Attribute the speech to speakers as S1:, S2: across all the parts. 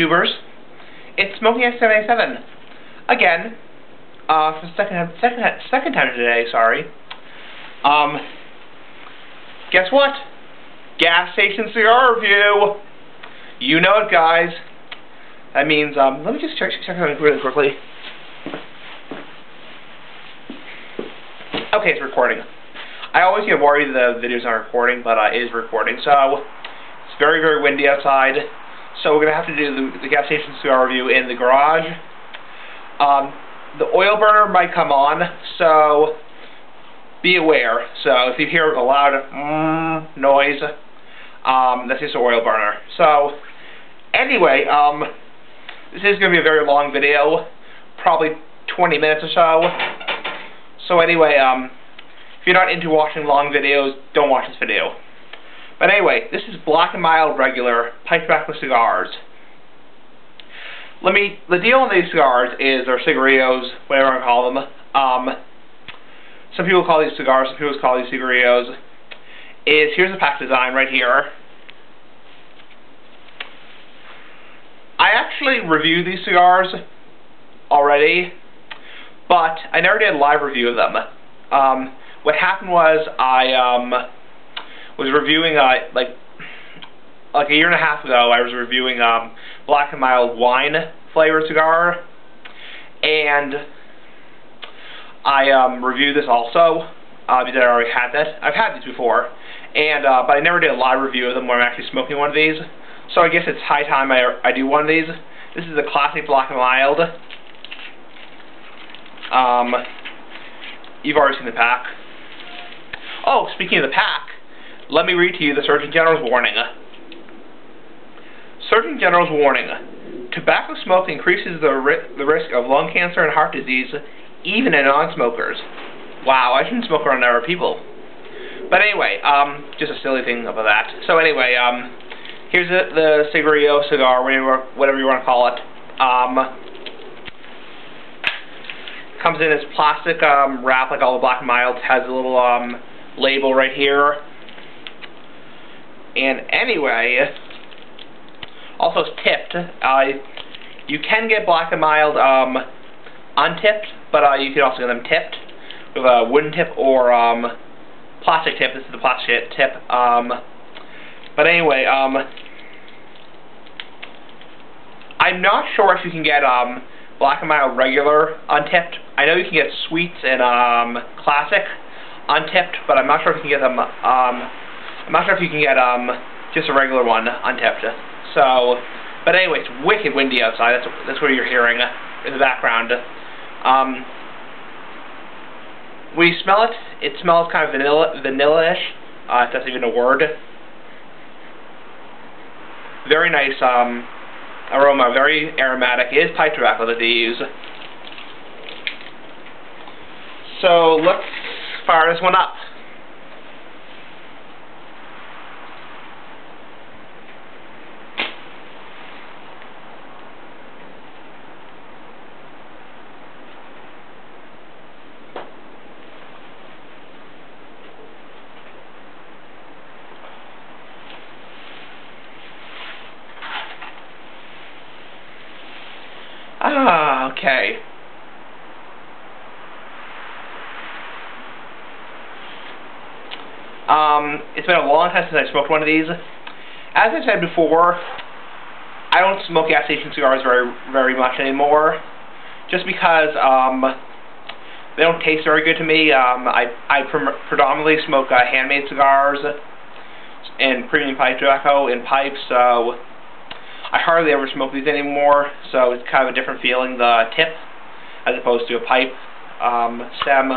S1: YouTubers? It's Smoking X787 again. For the second time today. Sorry. Guess what? Gas station cigar review. You know it, guys. That means let me just check something really quickly. Okay, it's recording. I always get worried the video's not recording, but it is recording. So it's very, very windy outside. So we're gonna have to do the gas station cigar review in the garage. The oil burner might come on, so be aware. So if you hear a loud noise, that's just an oil burner. So anyway, this is going to be a very long video, probably 20 minutes or so. So anyway, if you're not into watching long videos, don't watch this video. But anyway, this is Black and Mild regular pipe tobacco cigars. The deal on these cigars is, or cigarillos, whatever I call them. Some people call these cigars, some people call these cigarillos. Here's the pack design right here. I actually reviewed these cigars already, but I never did a live review of them. What happened was I was reviewing like a year and a half ago. I was reviewing Black and Mild wine flavored cigar, and I reviewed this also because I already had that. I've had these before, and but I never did a live review of them where I'm actually smoking one of these. So I guess it's high time I do one of these. This is the classic Black and Mild. You've already seen the pack. Oh, speaking of the pack, let me read to you the Surgeon General's warning. Surgeon General's warning. Tobacco smoke increases the risk of lung cancer and heart disease, even in non-smokers. Wow, I shouldn't smoke around other people. But anyway, just a silly thing about that. So anyway, here's the cigarillo cigar, whatever you want to call it. Comes in this plastic wrap like all the Black and Milds. Has a little label right here. And anyway, also it's tipped. You can get Black and Mild untipped, but you can also get them tipped with a wooden tip or plastic tip. This is the plastic tip. But anyway, I'm not sure if you can get Black and Mild regular untipped. I know you can get Sweets and Classic untipped, but I'm not sure if you can get them. I'm not sure if you can get just a regular one untipped. So, but anyway, it's wicked windy outside. That's what you're hearing in the background. When you smell it, it smells kind of vanilla-ish. If that's even a word. Very nice aroma, very aromatic. It is pipe tobacco that they use. So let's fire this one up. Okay. It's been a long time since I smoked one of these. As I said before, I don't smoke gas station cigars very much anymore, just because they don't taste very good to me. I predominantly smoke handmade cigars and premium pipe tobacco in pipes, so I hardly ever smoke these anymore, so it's kind of a different feeling, the tip, as opposed to a pipe stem.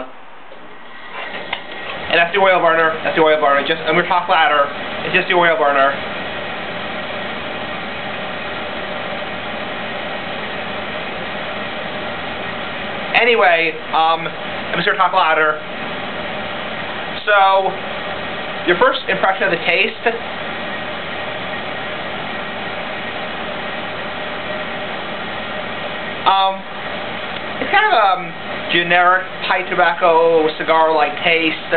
S1: And that's the oil burner. That's the oil burner. I'm going to talk louder. It's just the oil burner. Anyway, I'm going to talk louder. So, your first impression of the taste. It's kind of a generic pipe tobacco cigar-like taste.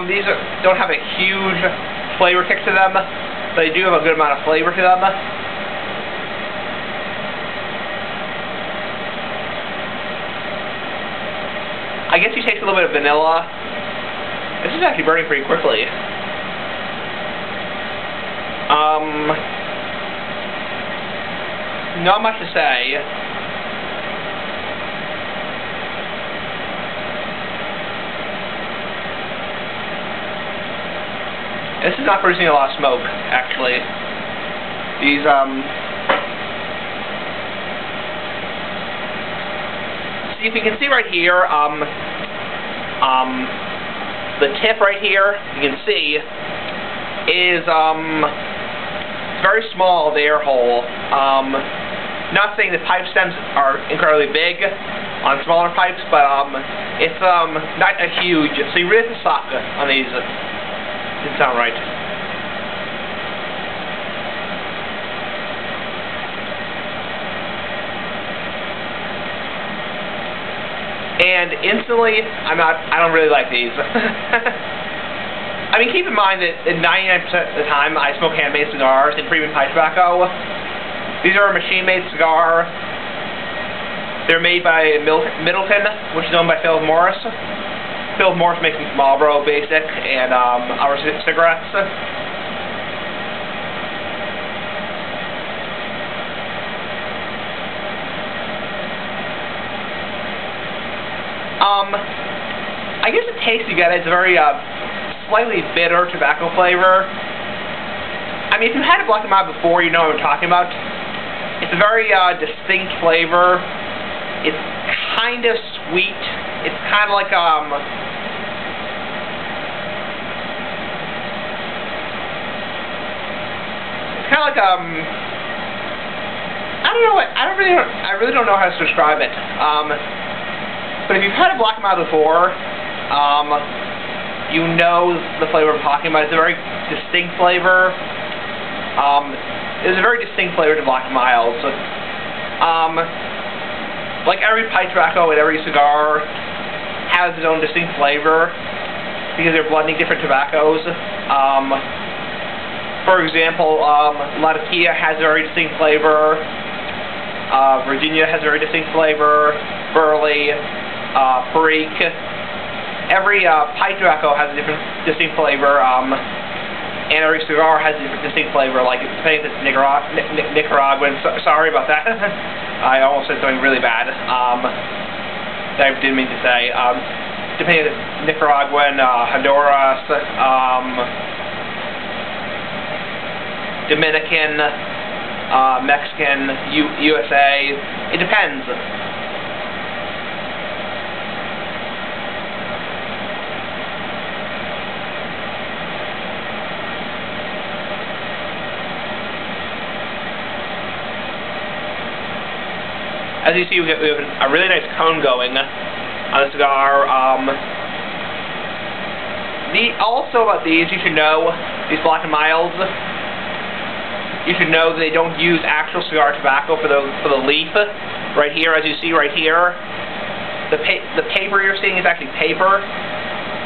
S1: These don't have a huge flavor kick to them. They do have a good amount of flavor to them. I guess you taste a little bit of vanilla. This is actually burning pretty quickly. Not much to say. This is not producing a lot of smoke, actually. These, if you can see right here, the tip right here, you can see, is, very small, the air hole. Not saying the pipe stems are incredibly big on smaller pipes, but, it's, not a huge, so you really have to suck on these. Didn't sound right. And instantly, I don't really like these. I mean, keep in mind that 99% of the time I smoke handmade cigars and premium pipe tobacco. These are a machine-made cigar. They're made by Middleton, which is owned by Philip Morris. Philip Morris makes Marlboro Basic and our cigarettes. I guess the taste you get is a very slightly bitter tobacco flavor. I mean, if you had a Black & Mild before, you know what I'm talking about. It's a very distinct flavor. It's kind of sweet. It's kind of like it's kind of like I don't know what I really don't know how to describe it. But if you've had a Black & Mild before, you know the flavor I'm talking about. It's a very distinct flavor. There's a very distinct flavor to Black & Milds. Like every pipe tobacco and every cigar has its own distinct flavor because they're blending different tobaccos. For example, Latakia has a very distinct flavor. Virginia has a very distinct flavor. Burley. Freak. Every pipe tobacco has a different distinct flavor, and every cigar has a different distinct flavor, like depending if it's Nicaraguan. Sorry about that. I almost said something really bad that I didn't mean to say. Depending if it's Nicaraguan, Honduras, Dominican, Mexican, USA. It depends. As you see, we have a really nice cone going on the cigar. Also about these, you should know, these Black & Milds, you should know that they don't use actual cigar tobacco for the leaf. Right here, as you see right here, the paper you're seeing is actually paper.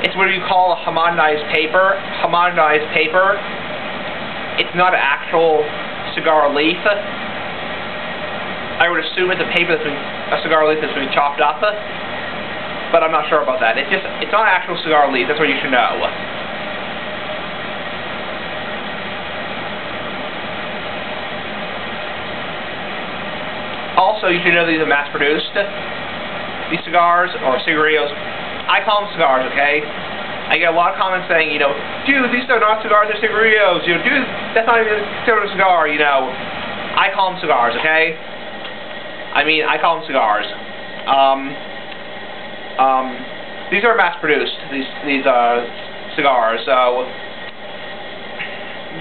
S1: It's what you call a homogenized paper. Homogenized paper. It's not an actual cigar leaf. I would assume it's a paper that's been, a cigar leaf that's been chopped up, but I'm not sure about that. It's not an actual cigar leaf. That's what you should know. Also, you should know these are mass-produced. These cigars, or cigarillos, I call them cigars, okay? I get a lot of comments saying, you know, dude, these are not cigars, they're cigarillos. You know, dude, that's not even considered a cigar, you know. I call them cigars, okay? I mean, I call them cigars. These are mass-produced, these cigars, so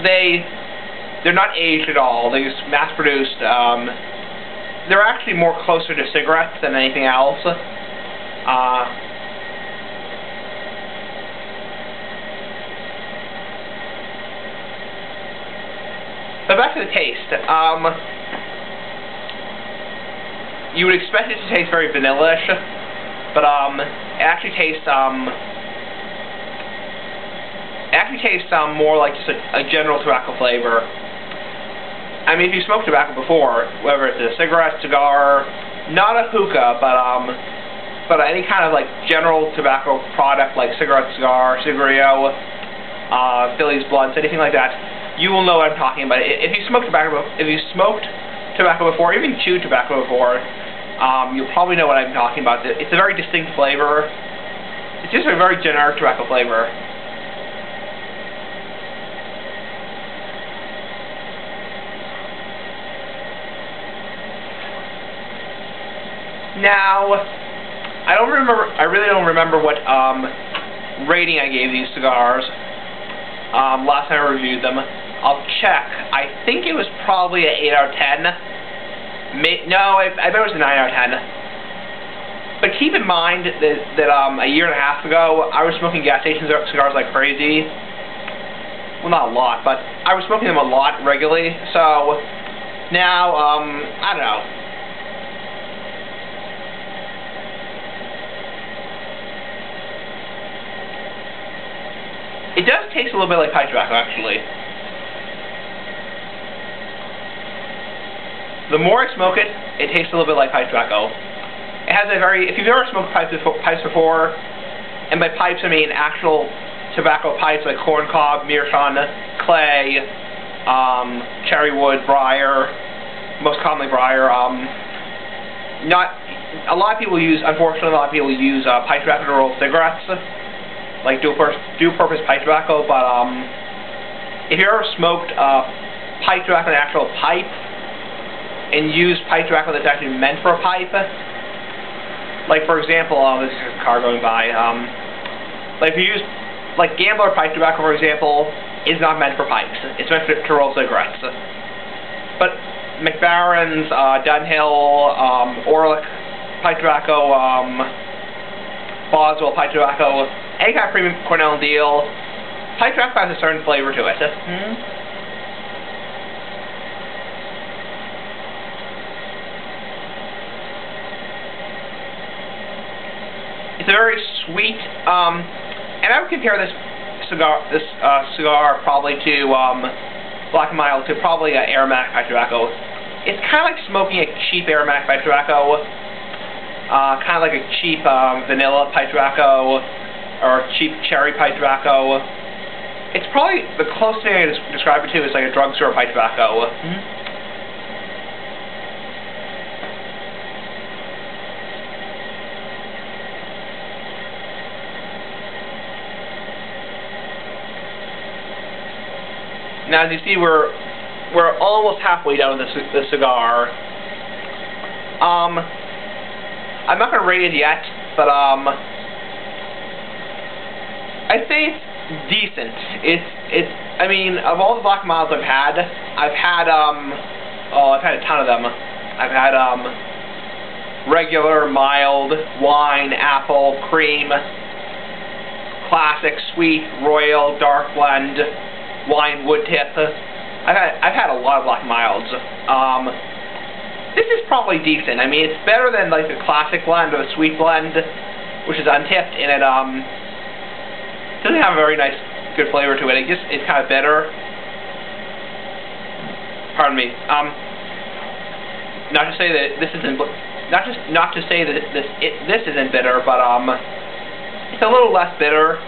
S1: they're not aged at all. They're just mass-produced. They're actually more closer to cigarettes than anything else. But back to the taste. You would expect it to taste very vanilla-ish, but it actually tastes It actually tastes more like just a general tobacco flavor. I mean, if you smoked tobacco before, whether it's a cigarette, cigar, not a hookah, but any kind of like general tobacco product like cigarette, cigar, cigarillo, Phillies blunts, anything like that, you will know what I'm talking about. If you smoked tobacco before, even chewed tobacco before, you'll probably know what I'm talking about. It's a very distinct flavor. It's just a very generic tobacco flavor. Now, I really don't remember what rating I gave these cigars last time I reviewed them. I'll check. I think it was probably an 8 out of 10. No, I bet it was a 9 out of 10. But keep in mind that a year and a half ago, I was smoking gas station cigars like crazy. Well, not a lot, but I was smoking them a lot regularly. So now, I don't know. It does taste a little bit like pipe tobacco, actually. The more I smoke it, it tastes a little bit like pipe tobacco. It has a if you've ever smoked pipes before, and by pipes I mean actual tobacco pipes like corncob, meerschaum, clay, cherry wood, briar, most commonly briar. Unfortunately, a lot of people use pipe tobacco to roll cigarettes, like dual-purpose pipe tobacco. But if you ever smoked pipe tobacco, an actual pipe, and used pipe tobacco that's actually meant for a pipe, like for example, this is a car going by. Like if you use gambler pipe tobacco, for example, is not meant for pipes. It's meant to roll cigarettes. But McBaron's, Dunhill, Orlick pipe tobacco, Boswell pipe tobacco, any kind of premium Cornell and Deal, pipe tobacco has a certain flavor to it. It's a very sweet, and I would compare this cigar probably to Black and Mild, to probably aromatic pipe tobacco. It's kind of like smoking a cheap aromatic pipe tobacco, kind of like a cheap vanilla pipe tobacco, or cheap cherry pipe tobacco. It's probably the closest thing I can describe it to is like a drugstore pipe tobacco. Now, as you see, we're almost halfway down with the cigar. I'm not going to rate it yet, but I'd say it's decent. I mean, of all the Black Milds I've had a ton of them. I've had regular, mild, wine, apple, cream, classic, sweet, royal, dark blend, wine, wood tip. I've had a lot of Black Milds. This is probably decent. I mean, it's better than like the classic blend or the sweet blend, which is untipped, and it doesn't have a very nice, good flavor to it. It's kind of bitter. Pardon me. Not to say that this isn't this isn't bitter, but it's a little less bitter.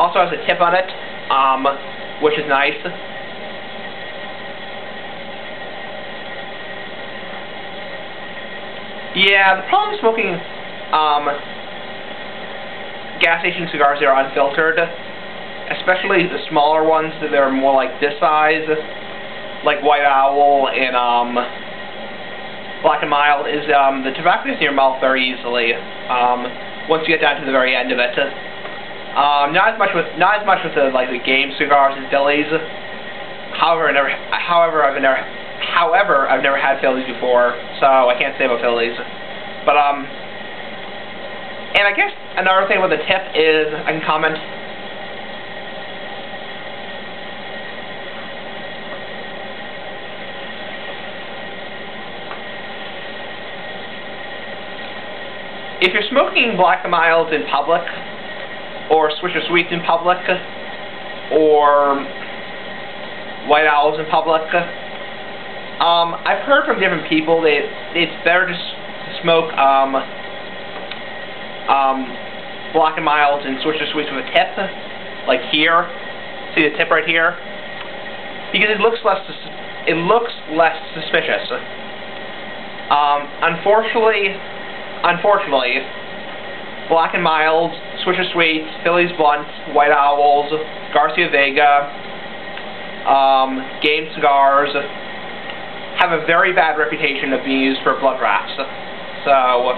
S1: Also has a tip on it, which is nice. Yeah, the problem with smoking gas station cigars that are unfiltered, especially the smaller ones that are more like this size, like White Owl and Black and Mild, is the tobacco gets in your mouth very easily once you get down to the very end of it. Not as much with the game cigars and Phillies. However, I've never had Phillies before, so I can't say about Phillies. But and I guess another thing with the tip is I can comment. If you're smoking Black and Milds in public, or Swisher Sweets in public, or White Owls in public. I've heard from different people that it's better to smoke Black and Milds and switch to sweets with a tip, like here. See the tip right here? Because it looks less suspicious. Unfortunately, Black and Milds, Swisher Sweets, Phillies Blunts, White Owls, Garcia Vega, Game Cigars have a very bad reputation of being used for blood wraps. So,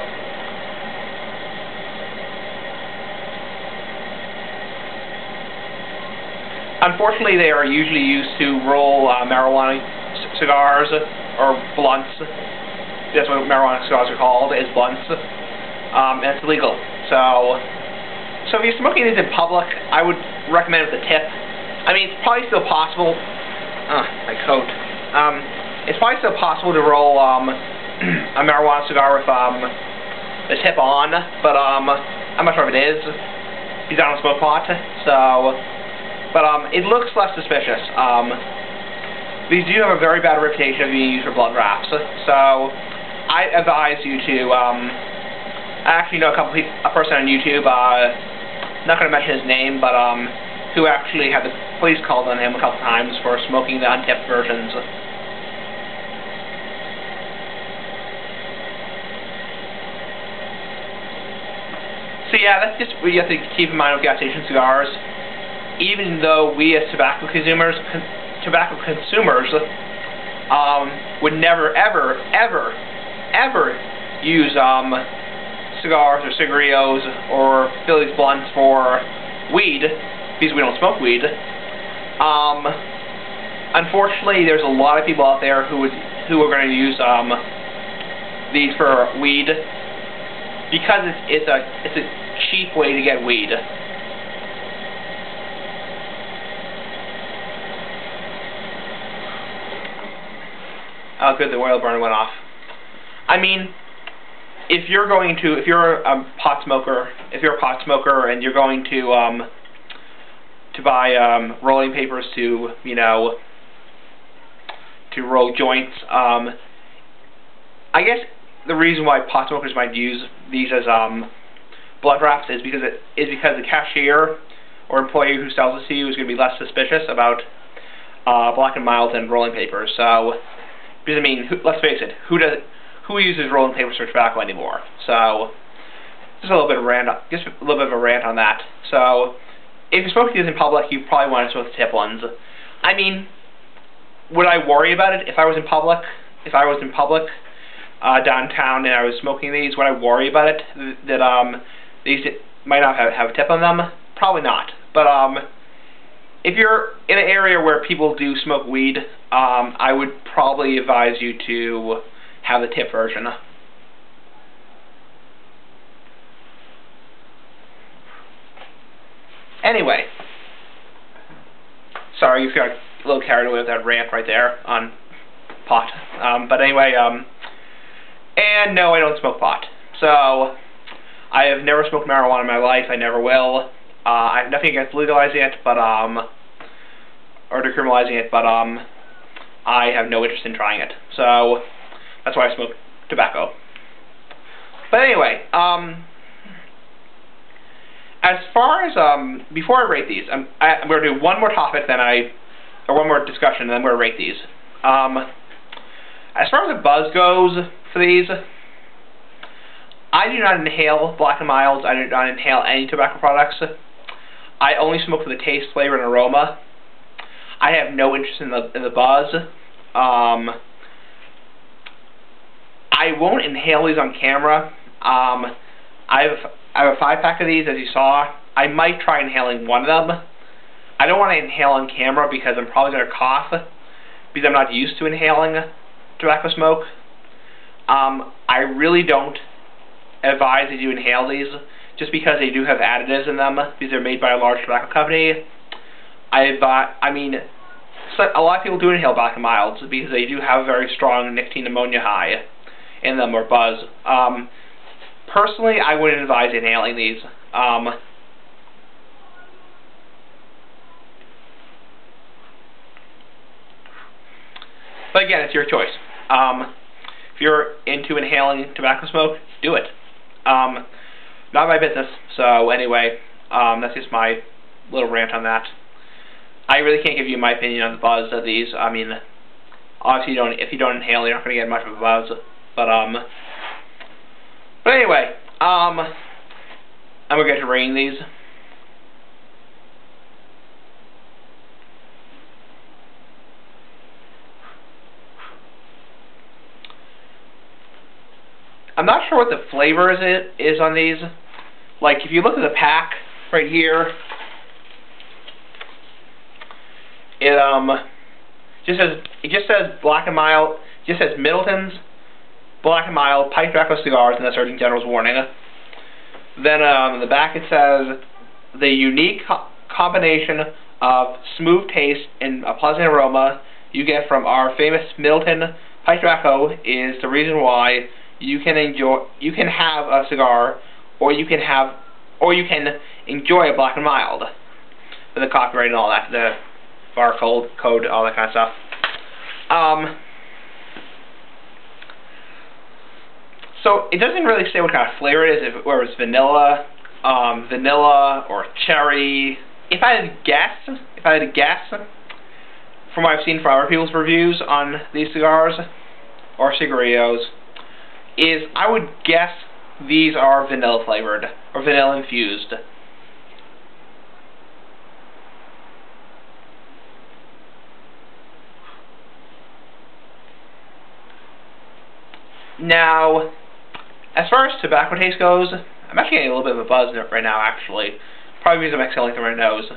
S1: unfortunately, they are usually used to roll marijuana cigars or blunts. That's what marijuana cigars are called, is blunts. And it's illegal. So if you're smoking these in public, I would recommend with a tip. I mean, it's probably still possible. My coat. It's probably still possible to roll a marijuana cigar with the tip on, but I'm not sure if it is, because I don't smoke pot. So, but it looks less suspicious. These do have a very bad reputation of being used for blood wraps. So, I advise you to. I actually know a person on YouTube. Not going to mention his name, but who actually had the police called on him a couple times for smoking the untipped versions. So yeah, that's just what you have to keep in mind with gas station cigars. Even though we as tobacco consumers would never, ever, ever, ever use cigars or cigarillos or Phillies Blunts for weed, because we don't smoke weed. Unfortunately, there's a lot of people out there who are going to use these for weed, because it's a cheap way to get weed. Oh, good, the oil burner went off. I mean, if you're a pot smoker and you're going to buy rolling papers to roll joints, I guess the reason why pot smokers might use these as blood wraps is because the cashier or employee who sells it to you is going to be less suspicious about Black and Milds and rolling papers. So, because I mean, let's face it, who uses rolling papers for tobacco anymore? So, just a little bit of a rant on that. So, if you're smoking these in public, you probably want to smoke the tip ones. I mean, would I worry about it if I was in public? If I was in public downtown and I was smoking these, would I worry about it that these might not have a tip on them? Probably not. But if you're in an area where people do smoke weed, I would probably advise you to have the tip version. Anyway, sorry, you got a little carried away with that rant right there on pot. But anyway, and no, I don't smoke pot. So, I have never smoked marijuana in my life. I never will. I have nothing against legalizing it, but or decriminalizing it, but I have no interest in trying it. So that's why I smoke tobacco. But anyway, as far as before I rate these, I'm going to do one more topic, or one more discussion, and then I'm going to rate these. As far as the buzz goes for these, I do not inhale Black and Milds. I do not inhale any tobacco products. I only smoke for the taste, flavor, and aroma. I have no interest in the buzz. I won't inhale these on camera. I have a 5-pack of these, as you saw. I might try inhaling one of them. I don't want to inhale on camera because I'm probably going to cough, because I'm not used to inhaling tobacco smoke. I really don't advise that you inhale these, just because they do have additives in them, because they're made by a large tobacco company. I mean, so a lot of people do inhale Black and Milds because they do have a very strong nicotine ammonia high in them, or buzz. Personally, I wouldn't advise inhaling these. But again, it's your choice. If you're into inhaling tobacco smoke, do it. Not my business. So anyway, that's just my little rant on that. I really can't give you my opinion on the buzz of these. I mean, obviously, if you don't inhale, you're not going to get much of a buzz. But anyway, I'm going to get to rating these. I'm not sure what the flavor is on these. Like, if you look at the pack right here, it just says Black and Mild. It just says Middleton's Black and Mild Pipe Tobacco Cigars, and the Surgeon General's warning. Then in the back it says the unique combination of smooth taste and a pleasant aroma you get from our famous Middleton pipe tobacco is the reason why you can have a cigar, or you can enjoy a Black and Mild, with the copyright and all that, the barcode, code, all that kind of stuff. So it doesn't really say what kind of flavor it is, whether it's vanilla or cherry. If I had to guess, from what I've seen from other people's reviews on these cigars or cigarillos, is I would guess these are vanilla flavored or vanilla infused. Now, as far as tobacco taste goes, I'm actually getting a little bit of a buzz right now, actually. Probably because I'm exhaling through my nose.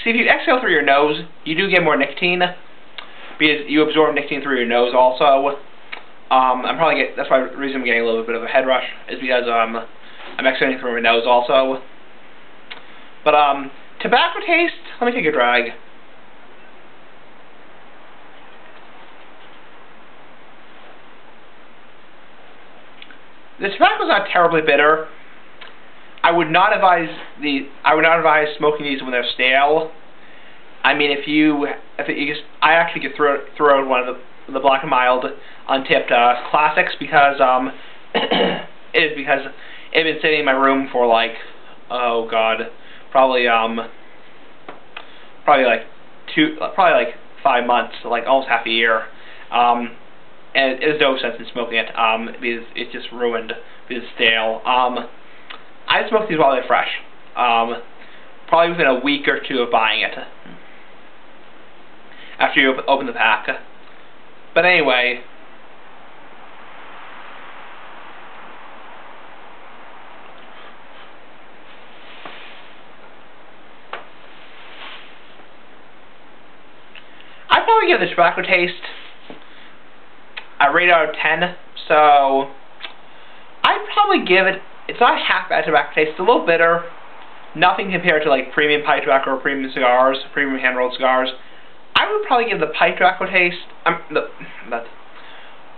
S1: See, if you exhale through your nose, you do get more nicotine, because you absorb nicotine through your nose also. That's why the reason I'm getting a little bit of a head rush, is because I'm exhaling through my nose also. But tobacco taste, let me take a drag. The tobacco's not terribly bitter. I would not advise smoking these when they're stale. I mean, I actually could throw one of the Black and Mild untipped classics because it had been sitting in my room for like, oh god, probably like 5 months, like almost half a year. And there's no sense in smoking it, because it's just ruined, because it's stale. I smoke these while they're fresh, probably within a week or two of buying it, after you open the pack. But anyway, I'd probably give the tobacco taste a rate out of 10, so I'd probably give it, it's not half bad tobacco taste, it's a little bitter, nothing compared to like premium pipe tobacco or premium cigars, premium hand-rolled cigars. I would probably give the pipe tobacco taste,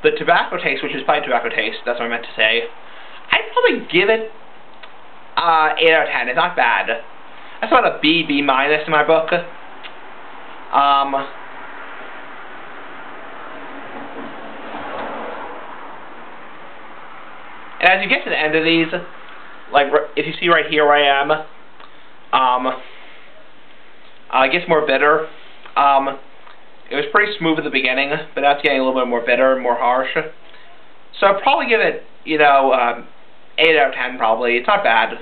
S1: the tobacco taste, which is pipe tobacco taste, that's what I meant to say, I'd probably give it 8 out of 10, it's not bad. That's about a B minus in my book. And as you get to the end of these, like if you see right here where I am, it gets more bitter. It was pretty smooth at the beginning, but now it's getting a little bit more bitter and more harsh. So I'd probably give it, 8 out of 10 probably. It's not bad.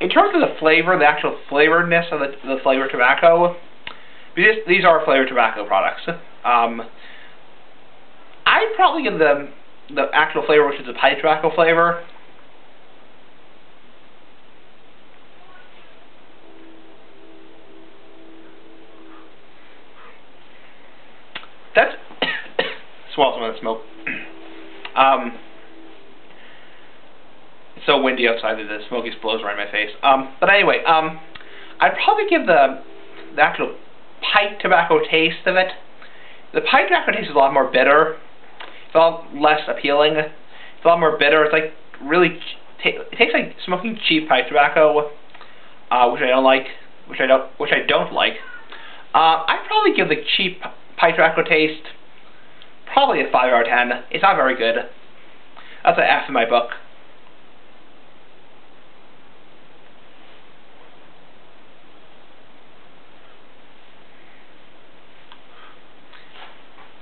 S1: In terms of the flavor, the actual flavoredness of the flavored tobacco, because these are flavored tobacco products, I'd probably give them the actual flavor, which is the pipe tobacco flavor, that's swallow some of the smoke. It's so windy outside that the smoke just blows right in my face. But anyway, I'd probably give the actual pipe tobacco taste of it. The pipe tobacco taste is a lot more bitter. It's a lot less appealing. It's a lot more bitter. It's like really, it tastes like smoking cheap pipe tobacco, which I don't like. I'd probably give the cheap pipe tobacco taste, probably a 5 out of 10. It's not very good. That's an F in my book.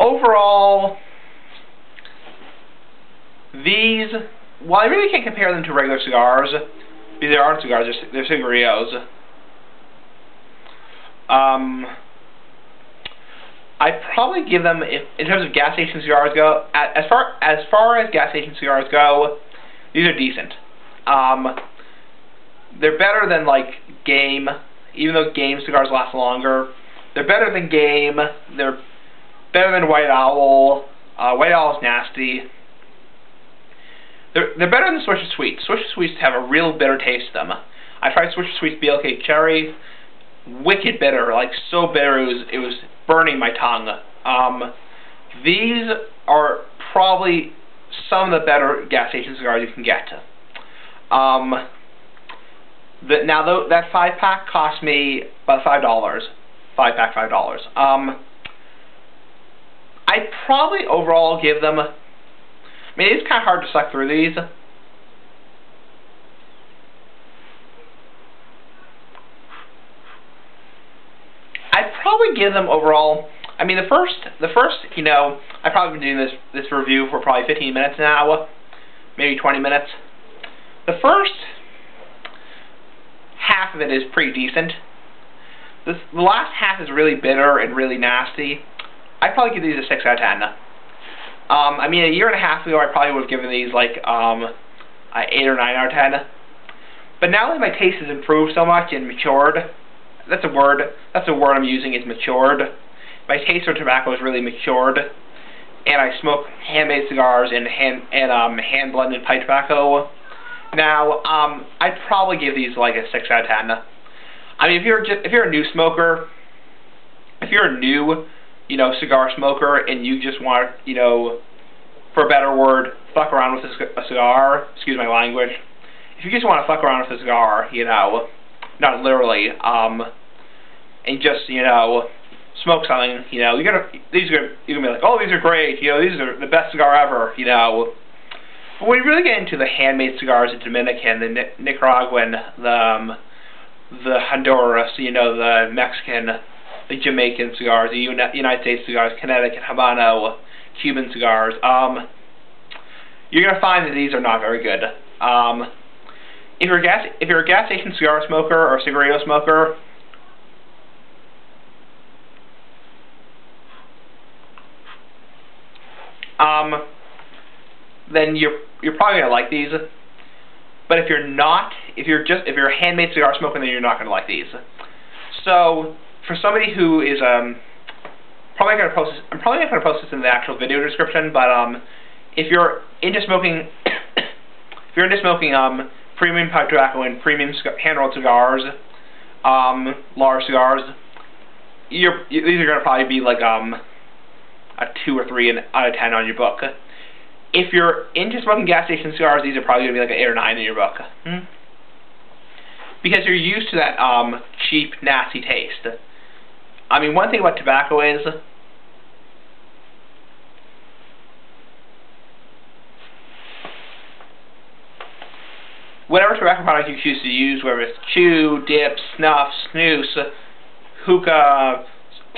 S1: Overall, these, well, I really can't compare them to regular cigars, because they aren't cigars, they're cigarillos. I'd probably give them, in terms of gas station cigars go, as far as gas station cigars go, these are decent. They're better than, like, Game, even though Game cigars last longer. They're better than Game. They're better than White Owl. White Owl is nasty. They're better than Swisher Sweets. Swisher Sweets have a real bitter taste to them. I tried Swisher Sweets BLK Cherry. Wicked bitter, like so bitter it was burning my tongue. These are probably some of the better gas station cigars you can get. Now that 5-pack cost me about $5. 5-pack, $5. I'd probably overall give them, I mean, it's kind of hard to suck through these. I'd probably give them overall, I mean, the first, you know, I've probably been doing this review for probably 15 minutes now, maybe 20 minutes. The first half of it is pretty decent. The last half is really bitter and really nasty. I'd probably give these a 6 out of 10. I mean, a year and a half ago, I probably would have given these like 8 or 9 out of 10. But now that my taste has improved so much and matured, that's a word I'm using, is matured. My taste for tobacco is really matured, and I smoke handmade cigars and hand blended pipe tobacco. Now, I'd probably give these like a 6 out of 10. I mean, if you're a new smoker, if you're a new, you know, cigar smoker, and you just want, you know, for a better word, fuck around with a cigar, excuse my language, if you just want to fuck around with a cigar, you know, not literally, and just, you know, smoke something, you know, you're gonna be like, oh, these are great, you know, these are the best cigar ever, you know. But when you really get into the handmade cigars, the Dominican, the Nicaraguan, the Honduras, you know, the Mexican, the Jamaican cigars, the United States cigars, Connecticut, Habano, Cuban cigars, you're gonna find that these are not very good. If you're a gas station cigar smoker or cigarillo smoker, then you're probably gonna like these. But if you're not, if you're a handmade cigar smoker, then you're not gonna like these. So for somebody who is I'm probably not gonna post this in the actual video description, but if you're into smoking premium pipe tobacco and premium hand-rolled cigars, large cigars, these are gonna probably be like a 2 or 3 out of 10 on your book. If you're into smoking gas station cigars, these are probably going to be like an 8 or 9 in your book. Because you're used to that cheap, nasty taste. I mean, one thing about tobacco is, whatever tobacco product you choose to use, whether it's chew, dip, snuff, snus, hookah,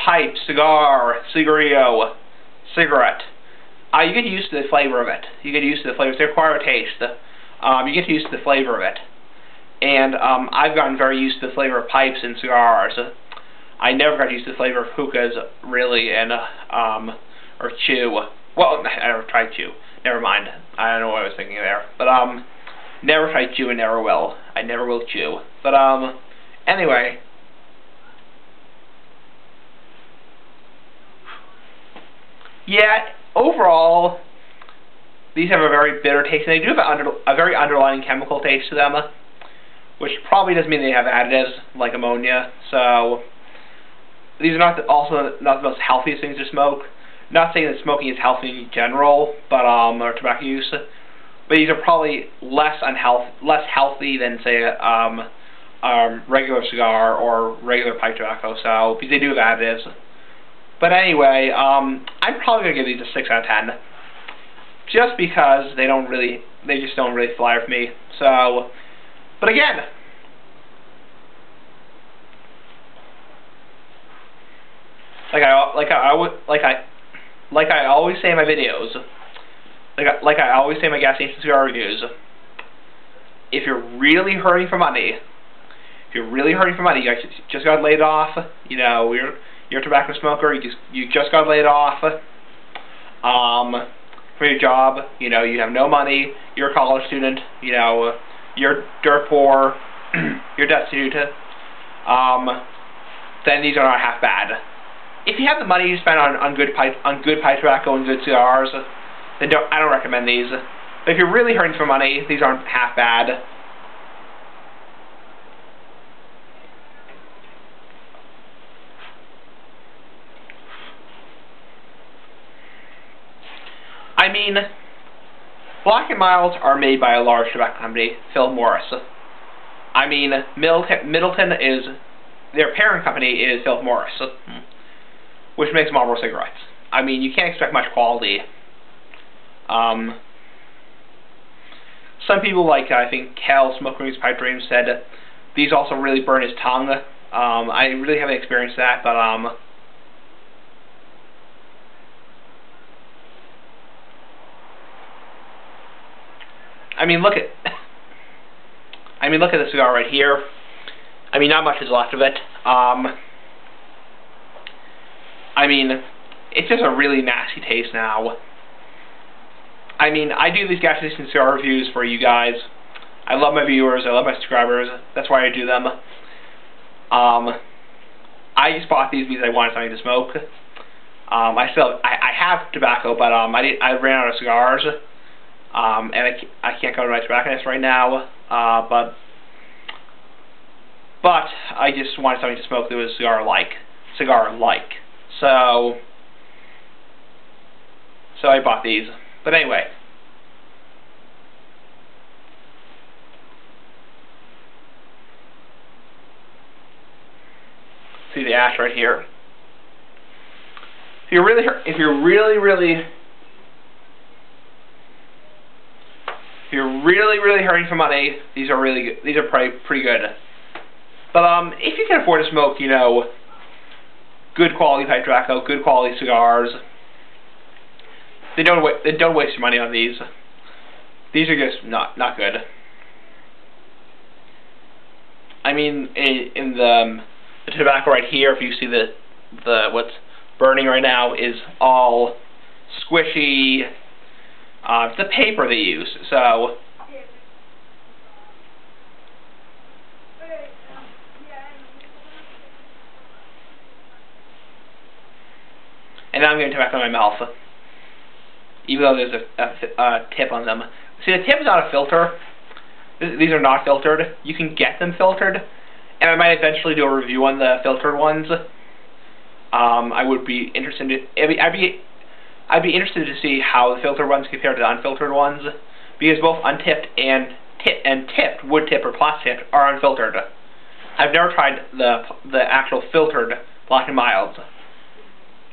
S1: pipe, cigar, cigarillo, cigarette, you get used to the flavor of it. You get used to the flavors. They require a taste. You get used to the flavor of it. And I've gotten very used to the flavor of pipes and cigars. I never got used to the flavor of hookahs, really, and or chew. Well, I never tried chew. Never mind. I don't know what I was thinking there. But never tried chew and never will. I never will chew. But anyway. Yeah, overall, these have a very bitter taste, and they do have a very underlying chemical taste to them, which probably doesn't mean they have additives like ammonia. So these are also not the most healthiest things to smoke. Not saying that smoking is healthy in general, but or tobacco use, but these are probably less healthy than, say, regular cigar or regular pipe tobacco. So because they do have additives. But anyway, I'm probably gonna give these a 6 out of 10, just because they just don't really fly with me. So, but again, like I always say in my videos, like I always say in my gas station cigar reviews, if you're really hurting for money, you just got laid off. You know, you're a tobacco smoker. You just got laid off from your job. You know, you have no money. You're a college student. You know, you're dirt poor. You're destitute. Then these are not half bad. If you have the money to spend on good pipe tobacco and good cigars, then I don't recommend these. But if you're really hurting for money, these aren't half bad. I mean, Black & Milds are made by a large tobacco company, Philip Morris. I mean, Middleton is, their parent company is Philip Morris, which makes Marlboro cigarettes. I mean, you can't expect much quality. Some people, like I think Cal Smoking Pipe Dreams, said these also really burn his tongue. I really haven't experienced that, but I mean, look at the cigar right here. I mean, not much is left of it. I mean, it's just a really nasty taste now. I mean, I do these gas station cigar reviews for you guys. I love my viewers. I love my subscribers. That's why I do them. I just bought these because I wanted something to smoke. I have tobacco, but I ran out of cigars. And I can't go to my tobacconist right now. But I just wanted something to smoke that was cigar-like. So I bought these. But anyway. See the ash right here. If you're really hurting for money, these are really good. These are pretty good. But if you can afford to smoke, you know, good quality pipe tobacco, good quality cigars, then don't waste your money on these. These are just not good. I mean, in the tobacco right here, if you see the what's burning right now is all squishy. It's the paper they use, so. And now I'm getting tobacco in my mouth, even though there's a tip on them. See, the tip is not a filter. These are not filtered. You can get them filtered, and I might eventually do a review on the filtered ones. I would be interested. I'd be interested to see how the filtered ones compare to the unfiltered ones, because both untipped and tipped, wood tip or plastic tipped, are unfiltered. I've never tried the actual filtered Black & Milds.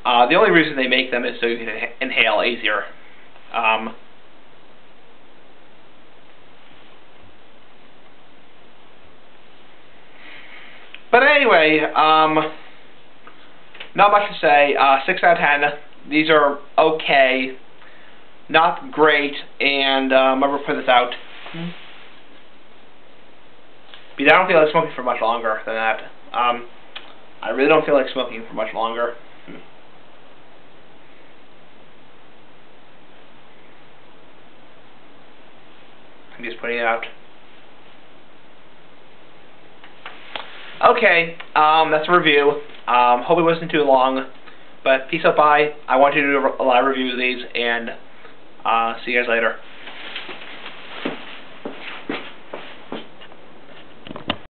S1: The only reason they make them is so you can inhale easier. But anyway, not much to say. 6 out of 10. These are okay, not great, and I'm going to put this out. Because I don't feel like smoking for much longer than that. I really don't feel like smoking for much longer. I'm just putting it out. Okay, that's a review. Hope it wasn't too long. But peace out, bye. I want you to do a live review of these, and see you guys later.